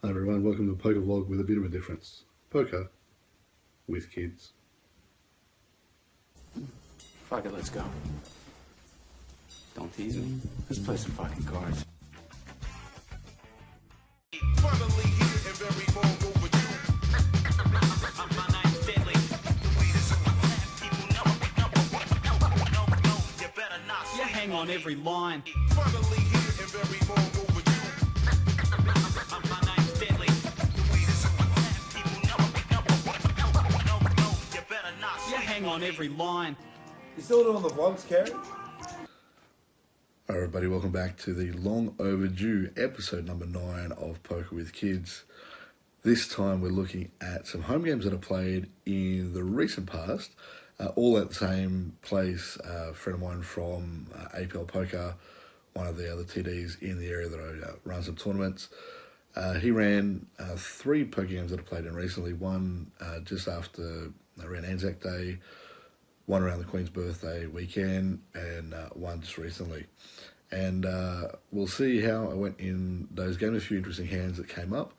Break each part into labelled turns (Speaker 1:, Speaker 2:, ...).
Speaker 1: Hi everyone, welcome to a poker vlog with a bit of a difference. Poker with kids.
Speaker 2: Fuck it, let's go. Don't tease me. Let's play some fucking cards.
Speaker 3: Finally here and very long overdue. My name's Deadly. People know, you better not.
Speaker 2: You hang on every line.
Speaker 3: Finally here and very long overdue. My name's Deadly. People know, you better not.
Speaker 2: You hang on every line.
Speaker 4: You still doing the vlogs, Kerry?
Speaker 1: Hi everybody, welcome back to the long overdue episode number 9 of Poker with Kids. This time we're looking at some home games that are played in the recent past, all at the same place. A friend of mine from APL Poker, one of the other TDs in the area that I run some tournaments. He ran 3 poker games that I played in recently. One just after around Anzac Day, one around the Queen's birthday weekend, and one just recently. And we'll see how I went in those games. A few interesting hands that came up,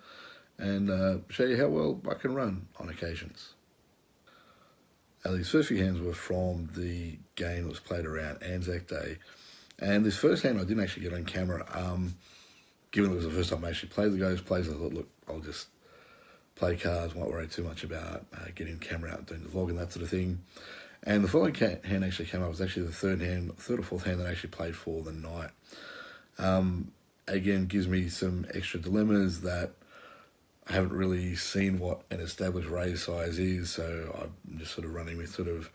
Speaker 1: and show you how well I can run on occasions. These first few hands were from the game that was played around Anzac Day. And this first hand I didn't actually get on camera. Given it was the first time I actually played the ghost plays, I thought, look, I'll just play cards, won't worry too much about getting the camera out and doing the vlog and that sort of thing. And the following hand actually came up. It was actually the third or fourth hand that I actually played for the night. Again, gives me some extra dilemmas that I haven't really seen what an established raise size is, so I'm just sort of running with sort of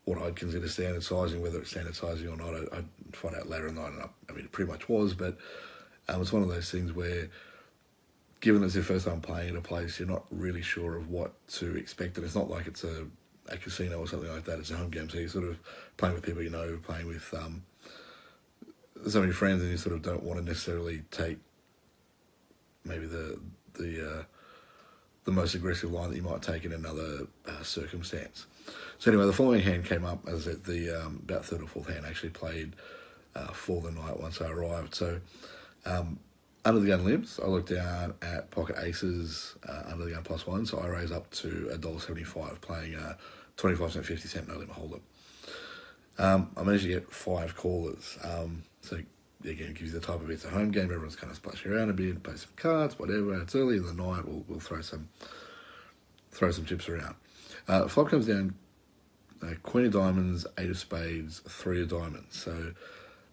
Speaker 1: what I'd consider standard sizing. Whether it's standard sizing or not, I'd find out later in the night. And I mean, it pretty much was, but it's one of those things where, given it's your first time playing at a place, you're not really sure of what to expect. And it's not like it's a casino or something like that. It's a home game, so you're sort of playing with people you know, playing with so many friends, and you sort of don't want to necessarily take maybe the most aggressive line that you might take in another circumstance. So anyway, the following hand came up, as I said, the about third or fourth hand actually played for the night once I arrived. So under the gun limps, I looked down at pocket aces under the gun +1, so I raised up to $1.75, playing 25-cent, 50-cent no limit hold'em. I managed to get 5 callers. So again, it gives you the type of it's a home game. Everyone's kind of splashing around a bit, play some cards, whatever. It's early in the night. We'll throw some chips around. Flop comes down. Queen of diamonds, 8 of spades, 3 of diamonds. So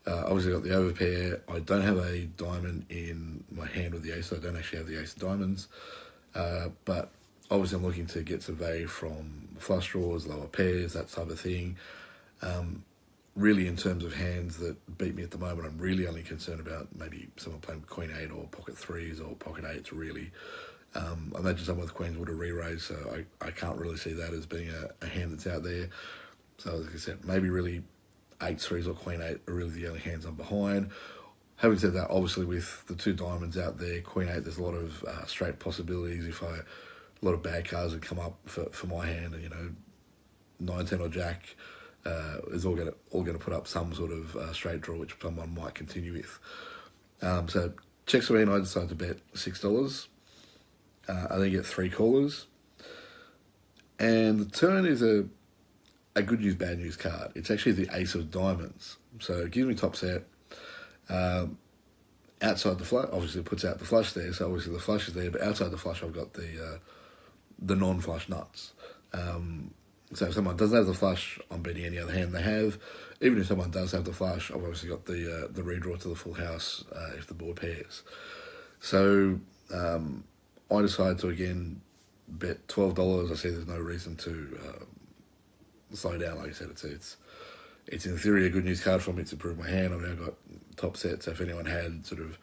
Speaker 1: obviously got the overpair. I don't have a diamond in my hand with the ace, so I don't actually have the ace of diamonds. But obviously I'm looking to get some value from flush draws, lower pairs, that type of thing. Really, in terms of hands that beat me at the moment, I'm really only concerned about maybe someone playing Queen 8 or pocket 3s or pocket 8s, really. I imagine someone with Queens would have re-raised, so I can't really see that as being a hand that's out there. So, like I said, maybe really 8s, 3s or Queen 8 are really the only hands I'm behind. Having said that, obviously with the 2 diamonds out there, Queen 8, there's a lot of straight possibilities. A lot of bad cards would come up for my hand, and 9, 10 or Jack is all going to put up some sort of straight draw, which someone might continue with. So checks away, and I decided to bet $6. I then get 3 callers, and the turn is a good news, bad news card. It's actually the ace of diamonds, so it gives me top set. Outside the flush, obviously it puts out the flush there, so obviously the flush is there, but outside the flush I've got the non-flush nuts. So if someone doesn't have the flush, I'm betting any other hand they have. Even if someone does have the flush, I've obviously got the redraw to the full house if the board pairs. So I decided to again bet $12. I see there's no reason to slow down. Like I said, it's in theory a good news card for me to improve my hand. I've now got top set, so if anyone had sort of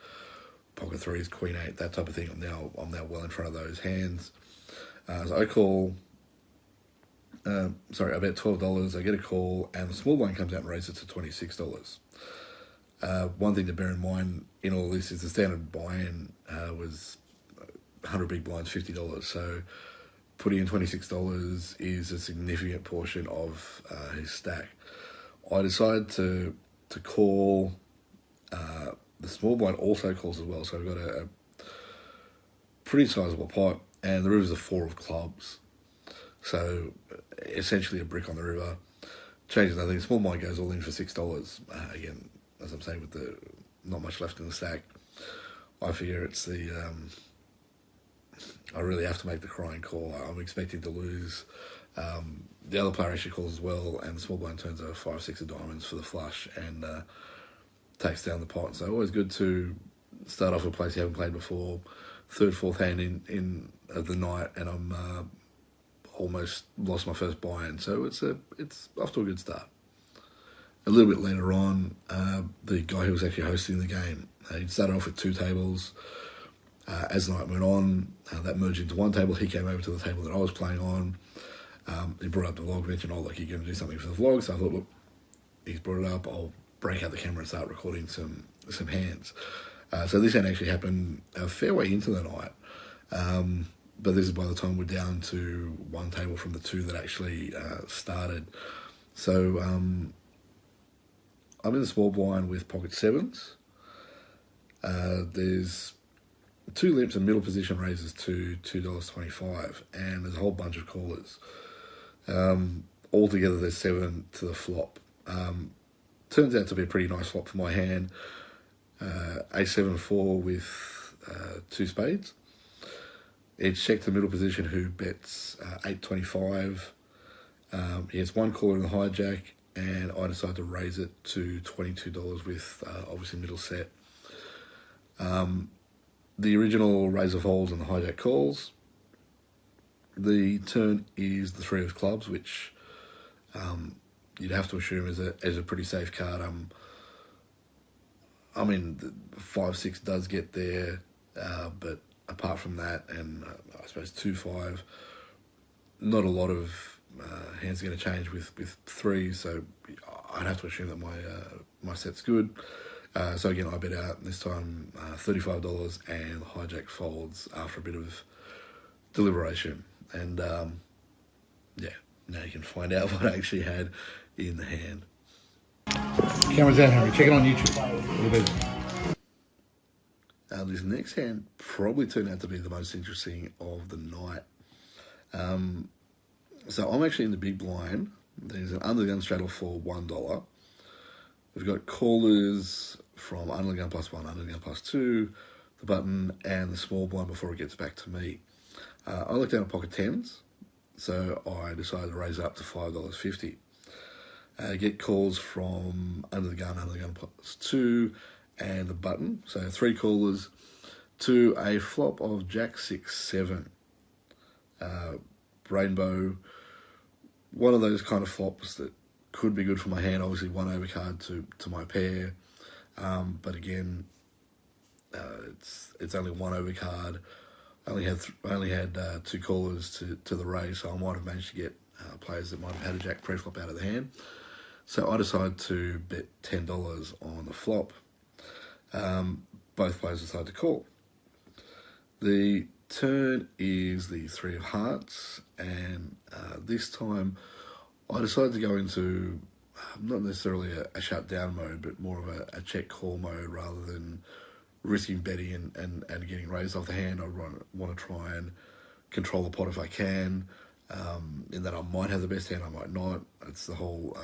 Speaker 1: pocket 3s, Queen 8, that type of thing, I'm now well in front of those hands. So I call. I bet $12, I get a call, and the small blind comes out and raises it to $26. One thing to bear in mind in all this is the standard buy-in was 100 big blinds, $50. So putting in $26 is a significant portion of his stack. I decided to call. The small blind also calls as well, so I've got a pretty sizable pot, and the river's a 4 of clubs. So essentially a brick on the river. Changes nothing. Small blind goes all in for $6. Again, as I'm saying, with the not much left in the stack, I figure it's I really have to make the crying call. I'm expecting to lose. The other player actually calls as well, and the small blind turns over 5-6 of diamonds for the flush and takes down the pot. So always good to start off a place you haven't played before. Third, fourth hand in of the night, and I'm almost lost my first buy-in. So it's off to a good start. A little bit later on, the guy who was actually hosting the game, he started off with 2 tables. As the night went on, that merged into 1 table. He came over to the table that I was playing on. He brought up the vlog, mentioned, look, you're going to do something for the vlog. So I thought, look, he's brought it up. I'll break out the camera and start recording some hands. So this hand actually happened a fair way into the night. But this is by the time we're down to 1 table from the 2 that actually started. So I'm in the small blind with pocket 7s. There's 2 limps and middle position raises to $2.25, and there's a whole bunch of callers. Altogether, there's 7 to the flop. Turns out to be a pretty nice flop for my hand. A7-4 with 2 spades. It's checked the middle position, who bets $8.25. He has 1 caller in the hijack, and I decide to raise it to $22 with obviously middle set. The original raise of folds and the hijack calls. The turn is the 3 of clubs, which you'd have to assume is a pretty safe card. I mean, the 5-6 does get there, but apart from that, and I suppose 2-5, not a lot of hands are going to change with 3, so I'd have to assume that my set's good. So again, I bet out this time $35, and the hijack folds after a bit of deliberation. And yeah, now you can find out what I actually had in the hand.
Speaker 5: Camera's out, Henry. Check it on YouTube. What it is.
Speaker 1: This next hand probably turned out to be the most interesting of the night. So I'm actually in the big blind. There's an under the gun straddle for $1. We've got callers from under the gun +1, under the gun +2, the button, and the small blind before it gets back to me. I looked down at pocket 10s, so I decided to raise it up to $5.50. Get calls from under the gun +2, and the button. So 3 callers to a flop of Jack 6-7. Rainbow, one of those kind of flops that could be good for my hand. Obviously 1 overcard to my pair, but again, it's only 1 overcard. I only had 2 callers to the raise, so I might have managed to get players that might have had a jack pre-flop out of the hand. So I decided to bet $10 on the flop. Both players decided to call. The turn is the 3 of hearts, and this time I decided to go into not necessarily a shutdown mode, but more of a check call mode rather than risking betting and getting raised off the hand. I want to try and control the pot if I can, in that I might have the best hand, I might not. It's the whole,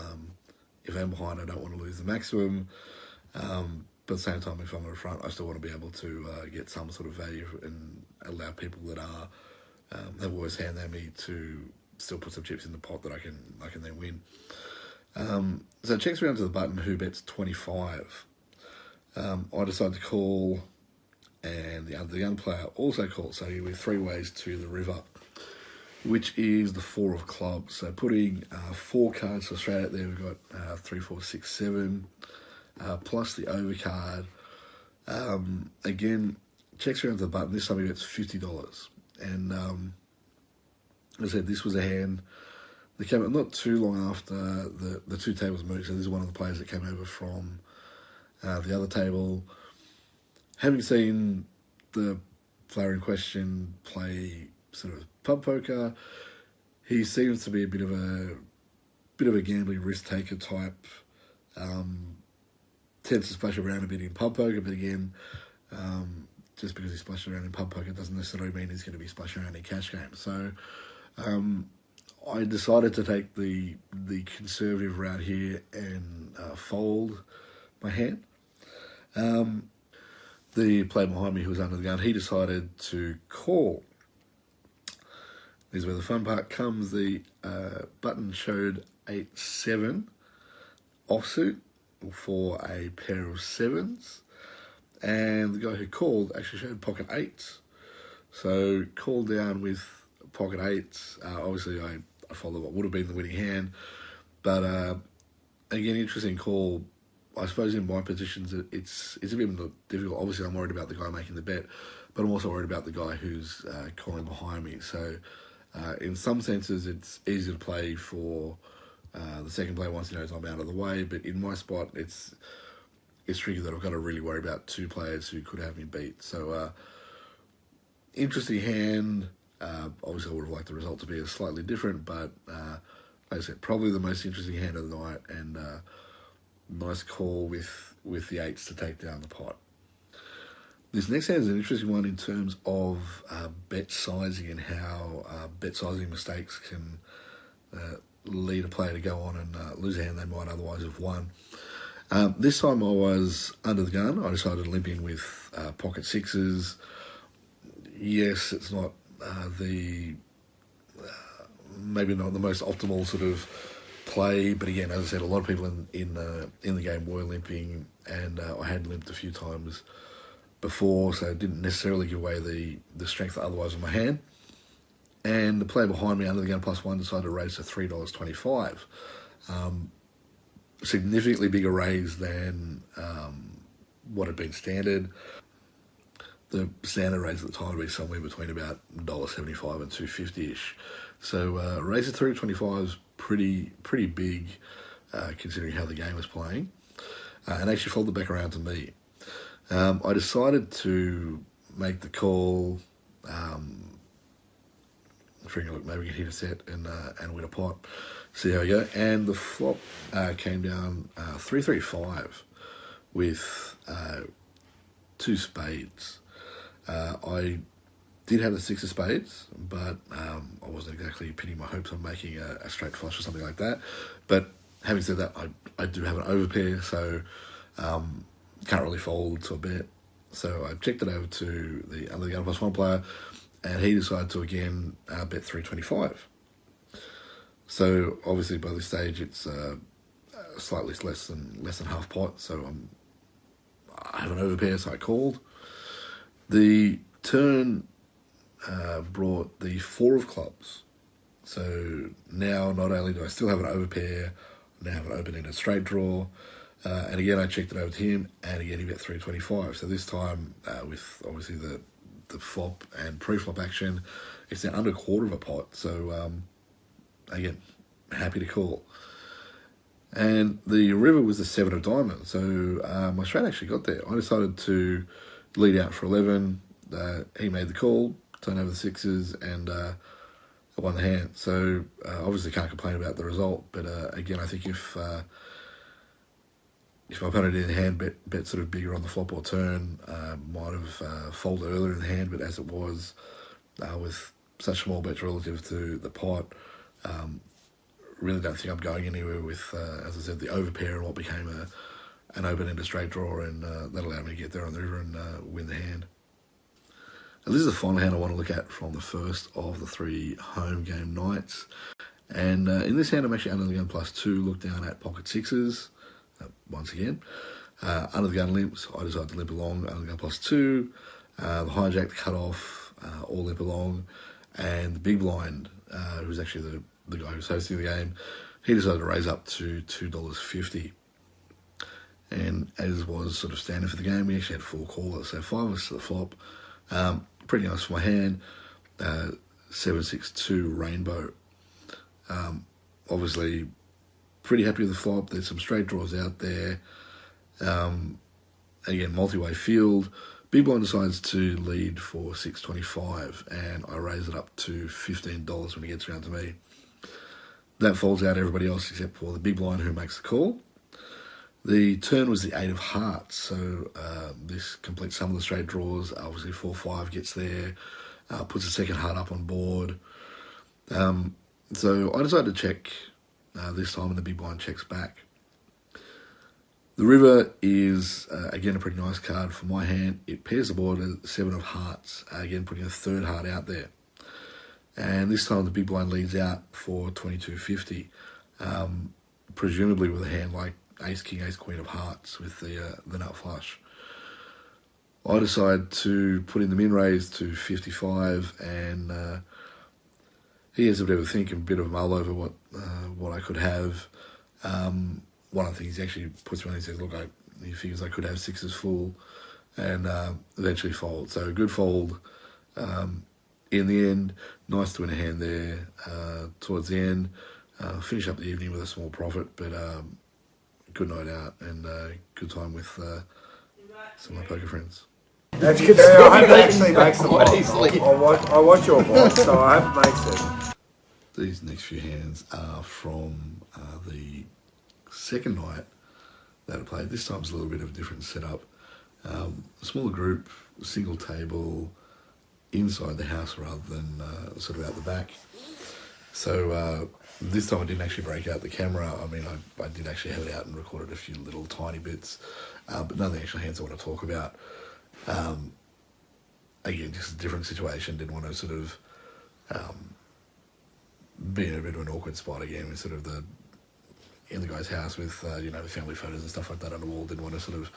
Speaker 1: if I'm behind, I don't want to lose the maximum. But at the same time, if I'm in front, I still want to be able to get some sort of value and allow people that are have worse hand than me to still put some chips in the pot that I can then win. So it checks around to the button, who bets 25. I decide to call, and the under the gun player also calls. So we're 3 ways to the river, which is the 4 of clubs. So putting 4 cards for straight out there, we've got 3, 4, 6, 7, plus the overcard. Again, checks around to the button. This time he gets $50. And as I said, this was a hand that came up not too long after the 2 tables moved. So this is one of the players that came over from the other table. Having seen the player in question play sort of pub poker, he seems to be a bit of a gambling risk taker type. Tends to splash around a bit in pub poker, but again, just because he's splashing around in pub poker doesn't necessarily mean he's going to be splashing around in cash games. So I decided to take the conservative route here and fold my hand. The player behind me who was under the gun, he decided to call. This is where the fun part comes. The button showed 8-7 offsuit for a pair of sevens, and the guy who called actually showed pocket eights. So called down with pocket eights. Obviously, I followed what would have been the winning hand, but again, interesting call. I suppose in my positions, it's a bit difficult. Obviously, I'm worried about the guy making the bet, but I'm also worried about the guy who's calling behind me. So, in some senses, it's easy to play for the second player once he knows I'm out of the way. But in my spot, it's tricky that I've got to really worry about two players who could have me beat. So, interesting hand. Obviously, I would have liked the result to be slightly different, but like I said, probably the most interesting hand of the night, and nice call with the eights to take down the pot. This next hand is an interesting one in terms of bet sizing and how bet sizing mistakes can lead a player to go on and lose a hand they might otherwise have won. This time I was under the gun. I decided to limp in with pocket sixes. Yes, it's not maybe not the most optimal sort of play, but again, as I said, a lot of people in the game were limping, and I had limped a few times before, so it didn't necessarily give away the strength otherwise of my hand. And the player behind me under the gun +1 decided to raise to $3.25. Significantly bigger raise than what had been standard. The standard raise at the time would be somewhere between about $1.75 and $2.50-ish. So raise to $3.25 is pretty big, considering how the game was playing, and actually folded back around to me. I decided to make the call, figuring, look, maybe we can hit a set and win a pot, see how we go. And the flop came down 3-3-5 with two spades. I did have the six of spades, but I wasn't exactly pinning my hopes on making a straight flush or something like that. But having said that, I do have an overpair, so can't really fold to a bet. So I checked it over to the under the gun +1 player, and he decided to again bet $3.25. So obviously by this stage it's slightly less than half pot. So I have an overpair, so I called. The turn brought the 4 of clubs. So now not only do I still have an overpair, I now have an open-ended straight draw. And again, I checked it over to him, and again, he bet $3.25. So this time, with obviously the flop and pre-flop action, it's now under a quarter of a pot. So again, happy to call. And the river was the 7 of diamonds. So my straight actually got there. I decided to lead out for 11. He made the call, turned over the sixes, and I won the hand. So obviously can't complain about the result. But again, I think if my opponent in the hand bet sort of bigger on the flop or turn, might have folded earlier in the hand. But as it was, with such small bets relative to the pot, really don't think I'm going anywhere with, as I said, the overpair and what became an open-ended straight draw, and that allowed me to get there on the river and win the hand. Now, this is the final hand I want to look at from the first of the 3 home game nights. And in this hand, I'm actually under the gun +2, look down at pocket sixes, once again. Under the gun limps, I decided to limp along, under the gun +2. The hijack, the cut-off, all limp along. And the big blind, who's actually the guy who's hosting the game, he decided to raise up to $2.50. And as was sort of standard for the game, we actually had 4 callers, so 5 of us to the flop. Pretty nice for my hand. 7-6-2 rainbow. Obviously, pretty happy with the flop. There's some straight draws out there. Again, multi-way field. Big blind decides to lead for $6.25, and I raise it up to $15 when he gets around to me. That falls out everybody else except for the big blind who makes the call. The turn was the 8 of hearts, so this completes some of the straight draws. Obviously 4-5 gets there, puts the second heart up on board. So I decided to check this time, and the big blind checks back. The river is, again, a pretty nice card for my hand. It pairs the board at 7 of hearts, again putting a third heart out there. And this time the big blind leads out for 22.50, presumably with a hand like Ace King, Ace Queen of hearts with the nut flush. I decide to put in the min raise to 55, and he has a bit of a think and a bit of a mull over what I could have. One of the things he actually puts me on, he says, look, he figures I could have sixes full, and eventually fold. So a good fold in the end. Nice to win a hand there towards the end. Finish up the evening with a small profit, but good night out and good time with some of my poker friends.
Speaker 4: That's good. I hope it actually makes the pot. I watch your vlog, so I hope it makes it.
Speaker 1: These next few hands are from the second night that I played. This time's a little bit of a different setup. A smaller group, single table, inside the house rather than sort of out the back. So this time I didn't actually break out the camera. I mean, I did actually have it out and recorded a few little tiny bits, but none of the actual hands I want to talk about. Again, just a different situation. Didn't want to sort of be in a bit of an awkward spot again with sort of in the guy's house with the family photos and stuff like that on the wall. Didn't want to sort of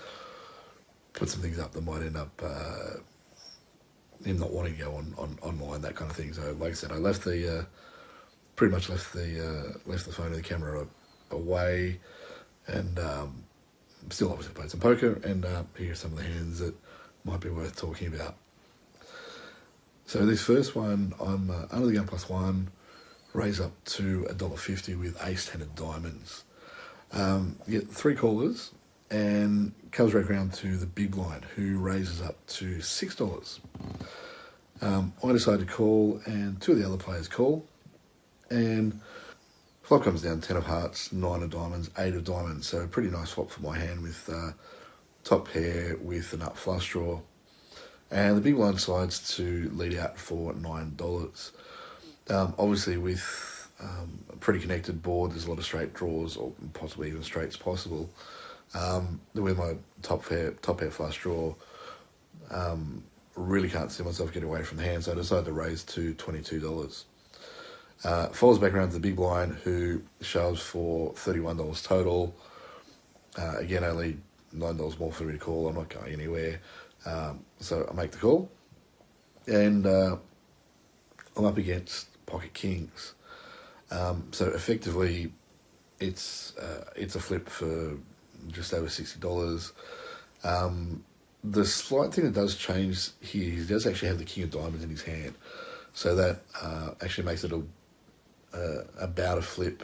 Speaker 1: put some things up that might end up him not wanting to go online, that kind of thing. So, like I said, I left pretty much left the phone and the camera away, and still obviously played some poker, and here are some of the hands that might be worth talking about. So this first one, I'm under the gun +1, raise up to $1.50 with ace 10 of diamonds. Get 3 callers, and comes right around to the big blind, who raises up to $6. I decide to call, and 2 of the other players call, and flop comes down 10 of hearts, 9 of diamonds, 8 of diamonds. So a pretty nice flop for my hand with top pair with a nut flush draw. And the big blind decides to lead out for $9. Obviously with a pretty connected board, there's a lot of straight draws, or possibly even straights possible. With my top pair flush draw, really can't see myself getting away from the hand, so I decided to raise to $22. Follows back around to the big blind, who shoves for $31 total. Again, only $9 more for me to call. I'm not going anywhere. So I make the call, and I'm up against pocket kings. So effectively, it's a flip for just over $60. The slight thing that does change here, he does actually have the king of diamonds in his hand, so that actually makes it about a flip,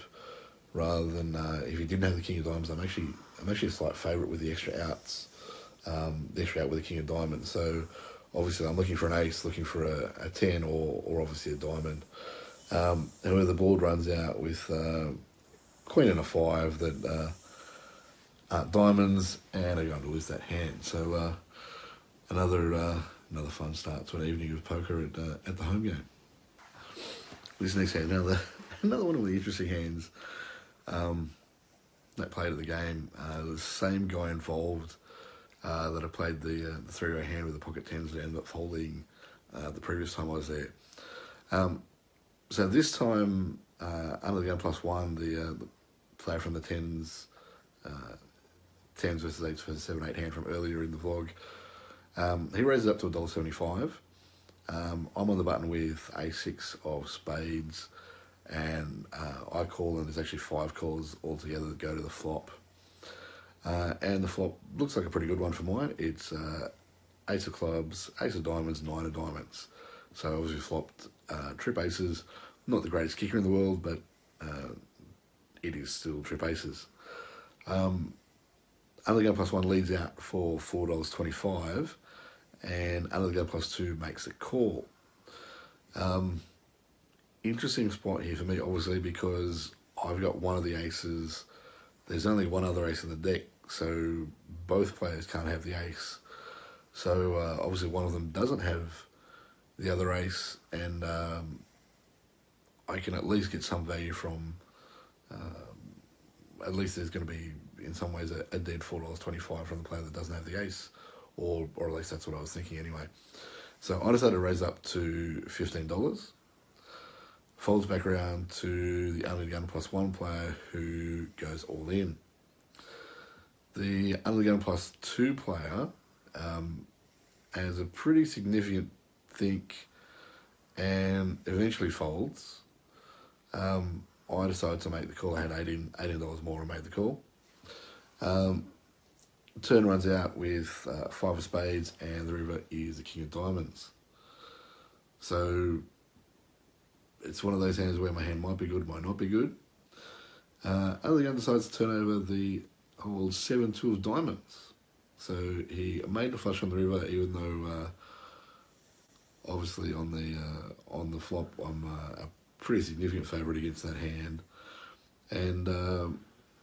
Speaker 1: rather than if he didn't have the king of diamonds. I'm actually a slight favourite with the extra outs, the extra out with the king of diamonds. So obviously I'm looking for an ace, looking for a 10 or obviously a diamond. However, the board runs out with queen and a 5 that aren't diamonds, and I'm going to lose that hand. So another fun start to an evening of poker at the home game. This next hand, another one of the interesting hands that played at the game. The same guy involved that I played the 3-way hand with the pocket 10s that ended up folding the previous time I was there. So this time, under the gun +1, the player from the 10s versus 8s versus 7, 8 hand from earlier in the vlog, he raises up to $1.75. I'm on the button with a6 of spades, and I call, and there's actually 5 calls altogether that go to the flop. And the flop looks like a pretty good one for mine. It's ace of clubs, ace of diamonds, 9 of diamonds. So obviously flopped trip aces. Not the greatest kicker in the world, but it is still trip aces. Under the gun +1 leads out for $4.25, and under the gun +2 makes a call. Interesting spot here for me, obviously, because I've got one of the aces. There's only one other ace in the deck, so both players can't have the ace. So obviously one of them doesn't have the other ace, and I can at least get some value from. At least there's going to be, in some ways, a dead $4.25 from the player that doesn't have the ace, or at least that's what I was thinking anyway. So I decided to raise up to $15. Folds back around to the Under the Gun plus one player who goes all in. The Under the Gun plus two player has a pretty significant think and eventually folds. I decided to make the call. I had $18 more and made the call. Turn runs out with five of spades, and the river is the king of diamonds. So it's one of those hands where my hand might be good, might not be good. Under the Gun decides to turn over the old 7-2 of diamonds. So he made the flush on the river, even though obviously on the flop I'm a pretty significant favourite against that hand. And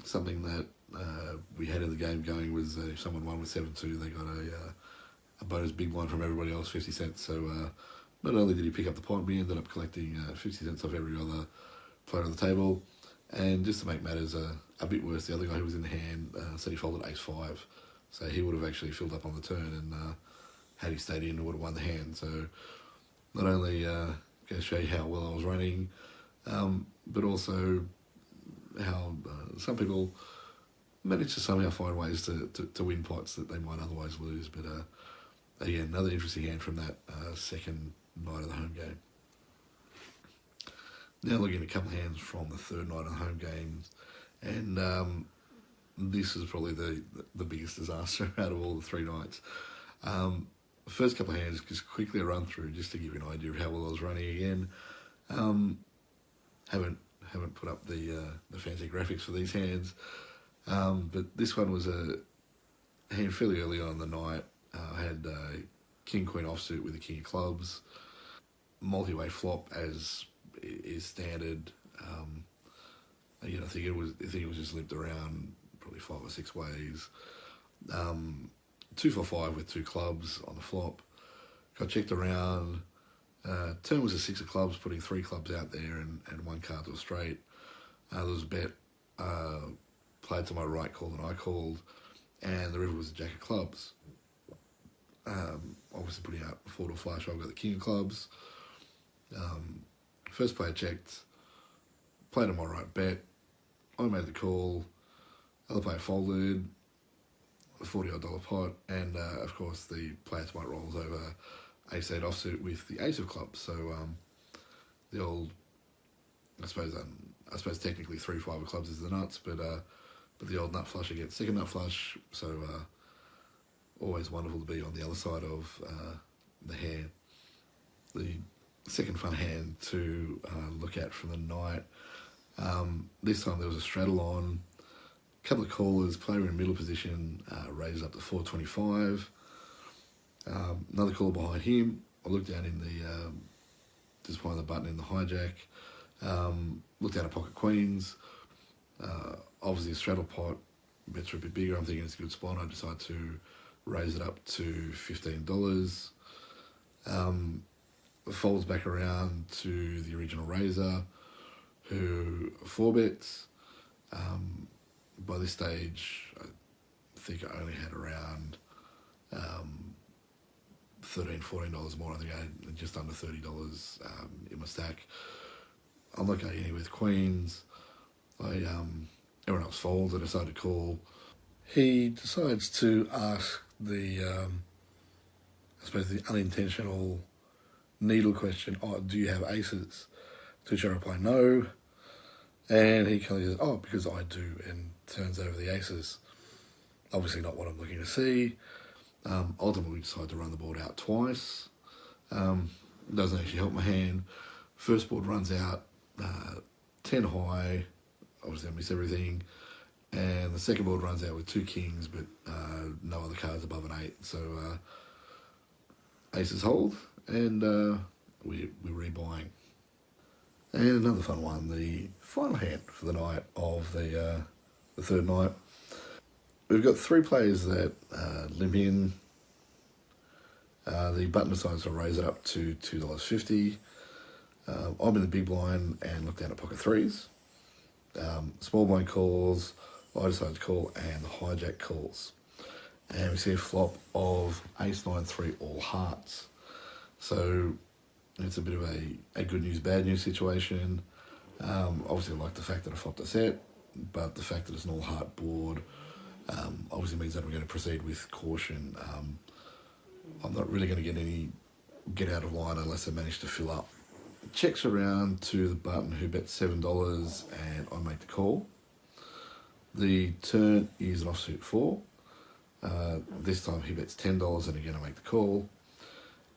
Speaker 1: something that we had in the game going was if someone won with 7-2, they got a bonus big one from everybody else, 50 cents. So not only did he pick up the pot, we ended up collecting 50 cents off every other player on the table. And just to make matters a bit worse, the other guy who was in the hand said he folded ace-5. So he would have actually filled up on the turn, and had he stayed in, he would have won the hand. So not only going to show you how well I was running, but also how some people manage to somehow find ways to win pots that they might otherwise lose. But again, another interesting hand from that second night of the home game. Now looking at a couple of hands from the third night of the home games, and this is probably the biggest disaster out of all the three nights. The first couple of hands, just quickly a run through, just to give you an idea of how well I was running again. Haven't put up the fancy graphics for these hands, but this one was a hand fairly early on in the night. I had King Queen offsuit with the King of Clubs, multi-way flop as is standard. Again, I think it was just limped around probably 5 or 6 ways. 2-4-5 with 2 clubs on the flop. Got checked around. Turn was a 6 of clubs, putting 3 clubs out there and 1 card to a straight. There was a bet played to my right, called, and I called, and the river was a jack of clubs. Obviously putting out 4 to a flush. I've got the king of clubs. First player checked, played on my right bet. I made the call. Other player folded, a $40-odd pot, and of course the player to my right rolls over ace-8 offsuit with the ace of clubs. So the old, I suppose technically 3-5 of clubs is the nuts, but the old nut flush against second nut flush. So always wonderful to be on the other side of the hand. The second fun hand to look at from the night. This time there was a straddle on. A couple of callers, player in middle position, raised up to 425. Another caller behind him. I looked down in the, just behind the button in the hijack. Looked down at pocket queens. Obviously a straddle pot, bets are a bit bigger. I'm thinking it's a good spot. I decided to raise it up to $15. Folds back around to the original raiser, who 4-bets. By this stage, I think I only had around $13, $14 more. I think I had just under $30 in my stack. I'm not going anywhere with queens. Everyone else folds. I decided to call. He decides to ask the, I suppose, the unintentional needle question, do you have aces? To which I reply, no. And he kind of says, because I do, and turns over the aces. Obviously not what I'm looking to see. Ultimately, we decide to run the board out twice. Doesn't actually help my hand. First board runs out 10 high. Obviously, I miss everything. And the second board runs out with 2 kings, but no other cards above an 8. So aces hold, and we're rebuying. And another fun one, the final hand for the night of the third night. we've got 3 players that limp in. The button decides to raise it up to $2.50. I'm in the big blind and look down at pocket 3s. Small blind calls, I decide to call, and the hijack calls. And we see a flop of ace 9-3 all hearts. So it's a bit of a good news, bad news situation. Obviously I like the fact that I flopped a set, but the fact that it's an all heart board obviously means that I'm going to proceed with caution. I'm not really going to get out of line unless I manage to fill up. Checks around to the button who bets $7 and I make the call. The turn is an offsuit 4. This time he bets $10 and again I make the call.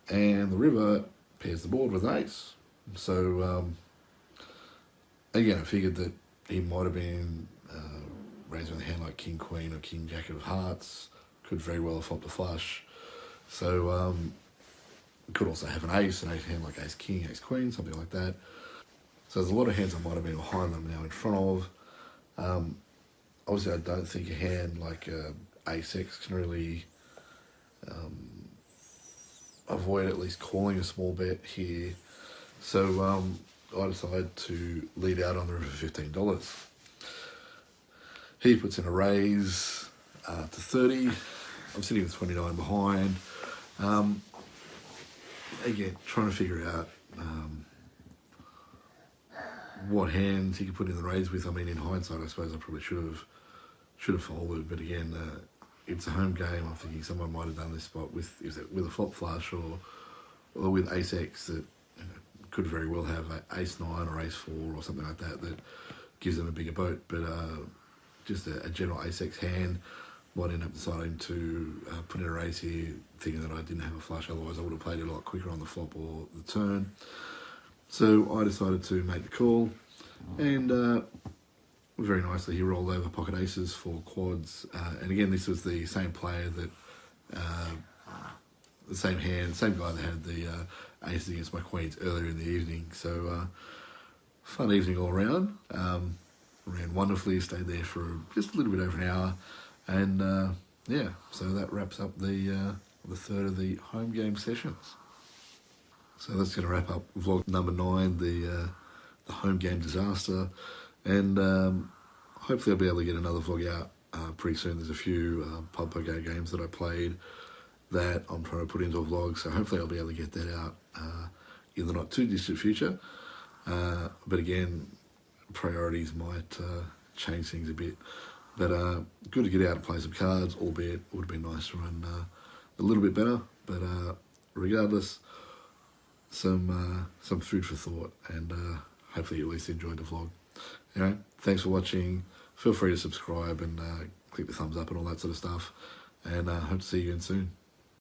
Speaker 1: And the river pairs the board with an ace. So again I figured that he might have been raising with a hand like King Queen or King Jack of Hearts. Could very well have flopped a flush. So could also have an ace hand like Ace King, Ace Queen, something like that. So there's a lot of hands I might have been behind them now in front of. Obviously I don't think a hand like Ace X can really avoid at least calling a small bet here. So I decided to lead out on the river for $15. He puts in a raise to 30. I'm sitting with 29 behind. Again, trying to figure out what hands he could put in the raise with. I mean, in hindsight, I suppose I probably should have folded. But again, it's a home game. I'm thinking someone might have done this spot with a flop flush or with Ace X that could very well have Ace 9 or Ace 4 or something like that that gives them a bigger boat. But just a general Ace X hand might end up deciding to put in a raise here, thinking that I didn't have a flush. Otherwise, I would have played it a lot quicker on the flop or the turn. So I decided to make the call, and very nicely he rolled over pocket aces for quads. And again, this was the same player that, the same hand, same guy that had the aces against my queens earlier in the evening. So fun evening all around. Ran wonderfully, stayed there for just a little bit over an hour. And yeah, so that wraps up the third of the home game sessions. So that's going to wrap up vlog number 9, the home game disaster. And hopefully I'll be able to get another vlog out pretty soon. There's a few pub poker games that I played that I'm trying to put into a vlog. So hopefully I'll be able to get that out in the not too distant future. But again, priorities might change things a bit. But good to get out and play some cards, albeit it would have been nice to run a little bit better. But regardless, some food for thought, and hopefully you at least enjoyed the vlog. Anyway, thanks for watching. Feel free to subscribe and click the thumbs up and all that sort of stuff. And hope to see you again soon.